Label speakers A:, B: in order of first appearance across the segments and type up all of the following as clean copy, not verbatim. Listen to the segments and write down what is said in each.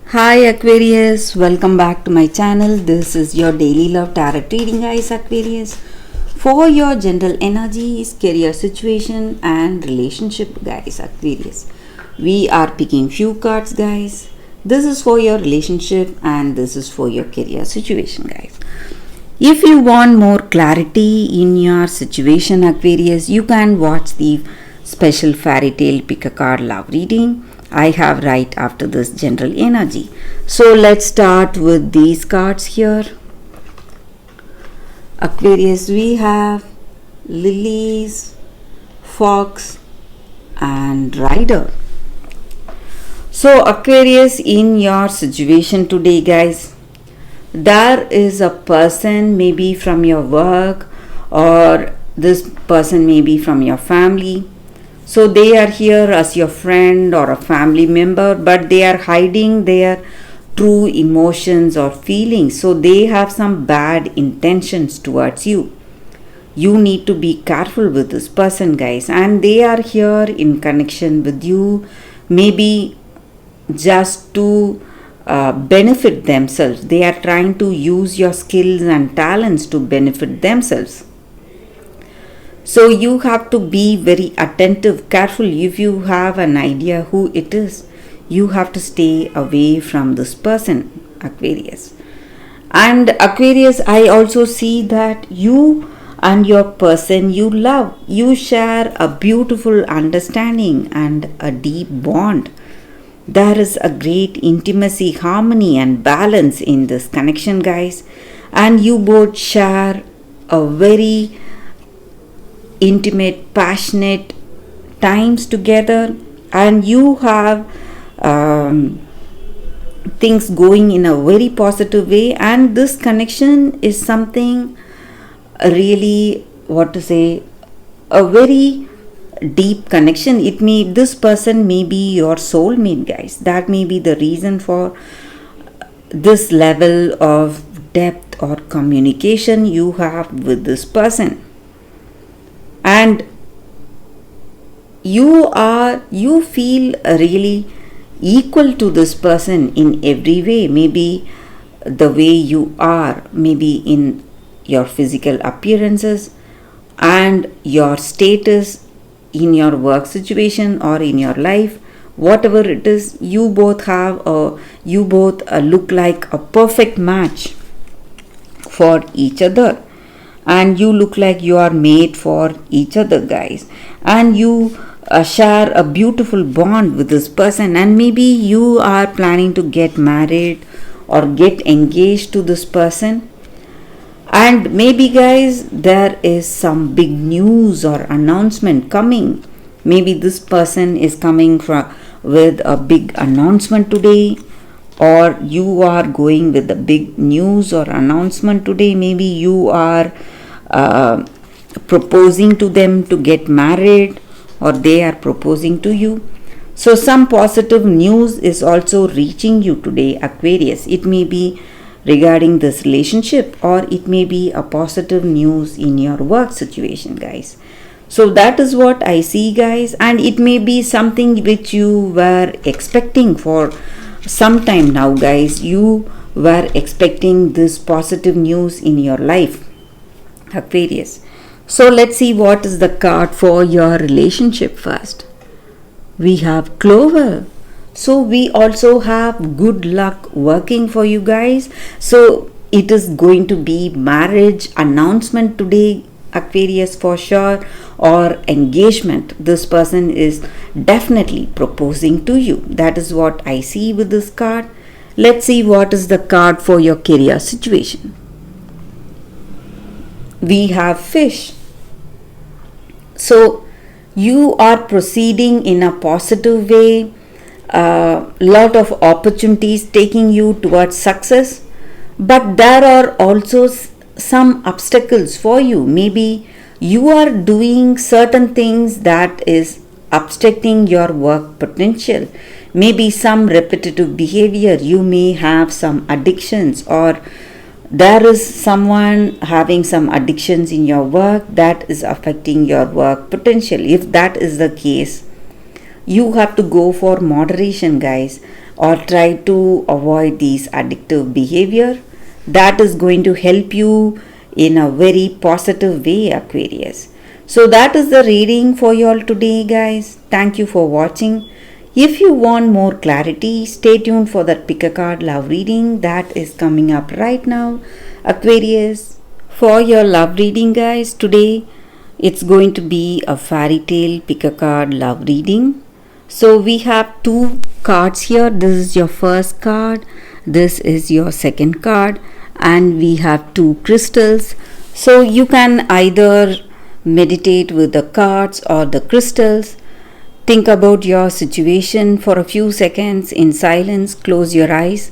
A: Hi Aquarius, welcome back to my channel. This is your daily love tarot reading, guys. Aquarius, for your general energies, career situation, and relationship, guys. Aquarius, we are picking few cards, guys. This is for your relationship and this is for your career situation, guys. If you want more clarity in your situation, Aquarius, you can watch the special fairy tale pick a card love reading I have right after this general energy. So let's start with these cards here. Aquarius, we have lilies, fox, and rider. So Aquarius, in your situation today, guys, there is a person maybe from your work, or this person may be from your family. So they are here as your friend or a family member, but they are hiding their true emotions or feelings. So they have some bad intentions towards you. You need to be careful with this person, guys, and they are here in connection with you, maybe just to benefit themselves. They are trying to use your skills and talents to benefit themselves. So you have to be very attentive, careful. If you have an idea who it is, you have to stay away from this person, Aquarius. And Aquarius, I also see that you and your person you love, you share a beautiful understanding and a deep bond. There is a great intimacy, harmony, and balance in this connection, guys. And you both share a very intimate, passionate times together, and you have things going in a very positive way. And this connection is something really, what to say, a very deep connection. This person may be your soulmate, guys. That may be the reason for this level of depth or communication you have with this person. And you feel really equal to this person in every way. Maybe the way you are, maybe in your physical appearances and your status in your work situation or in your life, whatever it is, you both look like a perfect match for each other, and you look like you are made for each other, guys. And you share a beautiful bond with this person, and maybe you are planning to get married or get engaged to this person. And maybe, guys, there is some big news or announcement coming. Maybe this person is coming with a big announcement today, or you are going with a big news or announcement today. Maybe you are proposing to them to get married, or they are proposing to you. So some positive news is also reaching you today, Aquarius. It may be regarding this relationship, or it may be a positive news in your work situation, guys. So that is what I see, guys. And it may be something which you were expecting for some time now, guys. You were expecting this positive news in your life, Aquarius. So let's see what is the card for your relationship first. We have Clover. So we also have good luck working for you, guys. So it is going to be marriage announcement today, Aquarius, for sure, or engagement. This person is definitely proposing to you. That is what I see with this card. Let's see what is the card for your career situation. We have Fish. So you are proceeding in a positive way. Lot of opportunities taking you towards success, but there are also some obstacles for you. Maybe you are doing certain things that is obstructing your work potential. Maybe some repetitive behavior. You may have some addictions, or there is someone having some addictions in your work that is affecting your work potential. If that is the case, you have to go for moderation, guys. or try to avoid these addictive behavior. That is going to help you in a very positive way, Aquarius. So that is the reading for you all today, guys. Thank you for watching. If you want more clarity, stay tuned for that pick a card love reading that is coming up right now, Aquarius. For your love reading, guys, today it's going to be a fairy tale pick a card love reading. So we have two cards here. This is your first card, this is your second card, and we have two crystals. So you can either meditate with the cards or the crystals. Think about your situation for a few seconds in silence. Close your eyes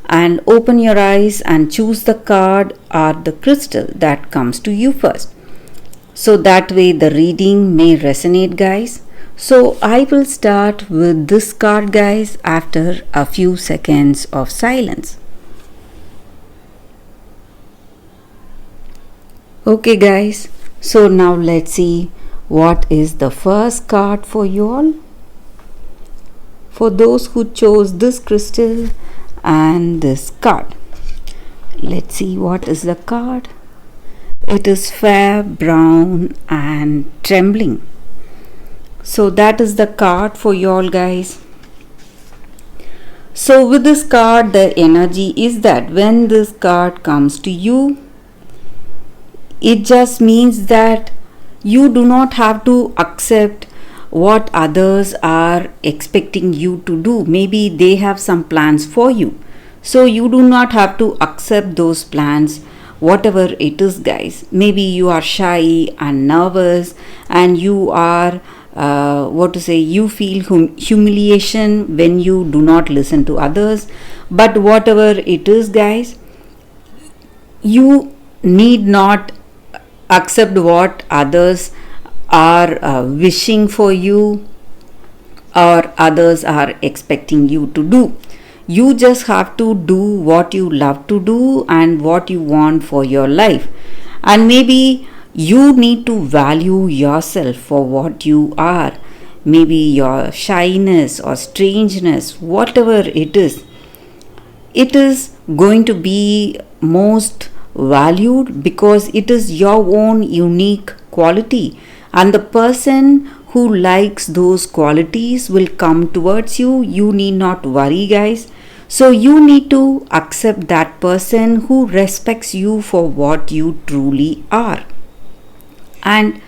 A: and open your eyes and choose the card or the crystal that comes to you first. So that way the reading may resonate, guys. So I will start with this card, guys, after a few seconds of silence. Okay, guys. So now let's see what is the first card for you all. For those who chose this crystal and this card, let's see what is the card. It is fair, brown, and trembling. So that is the card for you all, guys. So with this card, the energy is that when this card comes to you, it just means that you do not have to accept what others are expecting you to do. Maybe they have some plans for you. So you do not have to accept those plans, whatever it is, guys. Maybe you are shy and nervous and you are, you feel humiliation when you do not listen to others. But whatever it is, guys, you need not accept what others are wishing for you or others are expecting you to do. You just have to do what you love to do and what you want for your life. And maybe you need to value yourself for what you are. Maybe your shyness or strangeness, whatever it is going to be most valued because it is your own unique quality, and the person who likes those qualities will come towards you. You need not worry, guys. So you need to accept that person who respects you for what you truly are. And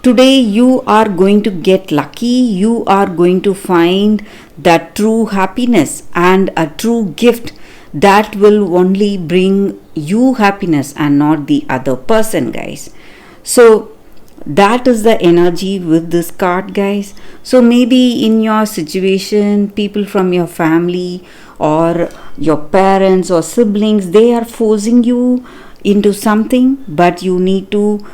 A: today you are going to get lucky. You are going to find that true happiness and a true gift that will only bring you happiness and not the other person, guys. So that is the energy with this card, guys. So maybe in your situation, people from your family or your parents or siblings, they are forcing you into something, but you need to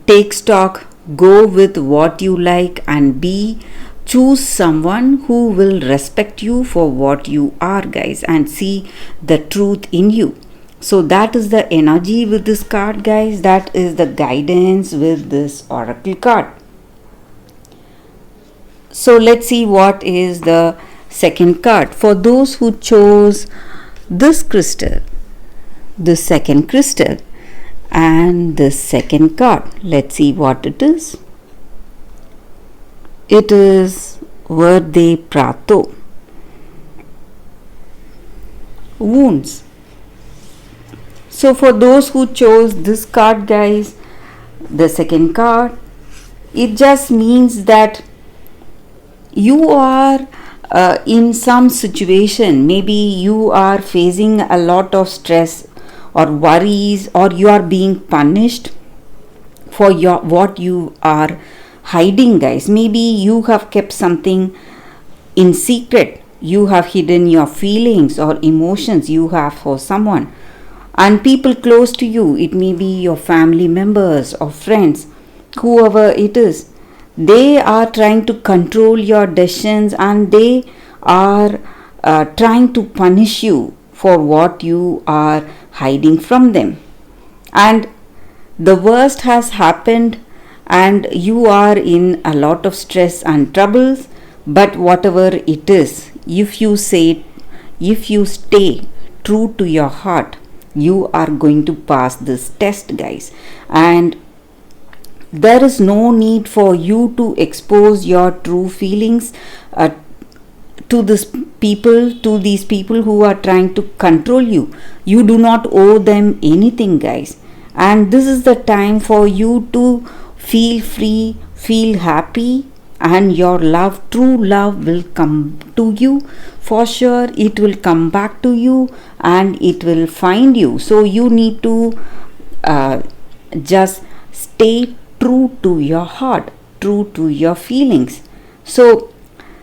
A: take stock, go with what you like, and choose someone who will respect you for what you are, guys, and see the truth in you. So that is the energy with this card, guys. That is the guidance with this oracle card. So let's see what is the second card. For those who chose this crystal, the second crystal, and the second card, let's see what it is. It is Verde Prato, wounds. So for those who chose this card, guys, the second card, it just means that you are in some situation. Maybe you are facing a lot of stress or worries, or you are being punished for what you are hiding, guys. Maybe you have kept something in secret. You have hidden your feelings or emotions you have for someone, and people close to you, it may be your family members or friends, whoever it is, they are trying to control your decisions, and they are trying to punish you for what you are hiding from them. And the worst has happened and you are in a lot of stress and troubles, but whatever it is, if you stay true to your heart, you are going to pass this test, guys. And there is no need for you to expose your true feelings to these people who are trying to control you. You do not owe them anything, guys. And this is the time for you to feel free, feel happy, and your true love will come to you. For sure, it will come back to you and it will find you. So you need to just stay true to your heart, true to your feelings. So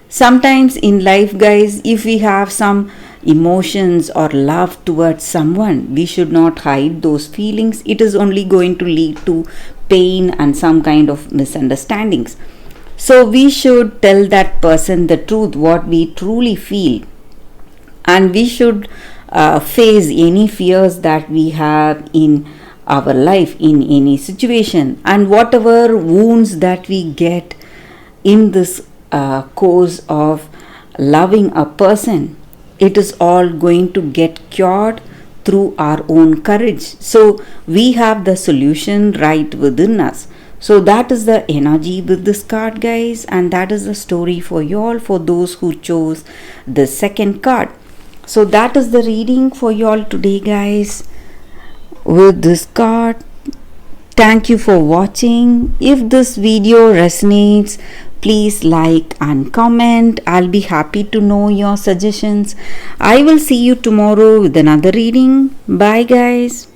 A: sometimes in life, guys, if we have some emotions or love towards someone, we should not hide those feelings. It is only going to lead to pain and some kind of misunderstandings. So we should tell that person the truth, what we truly feel, and we should face any fears that we have in our life, in any situation, and whatever wounds that we get in this course of loving a person, it is all going to get cured through our own courage. So we have the solution right within us. So that is the energy with this card, guys, and that is the story for you all, for those who chose the second card. So that is the reading for you all today, guys, with this card. Thank you for watching. If this video resonates, please like and comment. I'll be happy to know your suggestions. I will see you tomorrow with another reading. Bye, guys.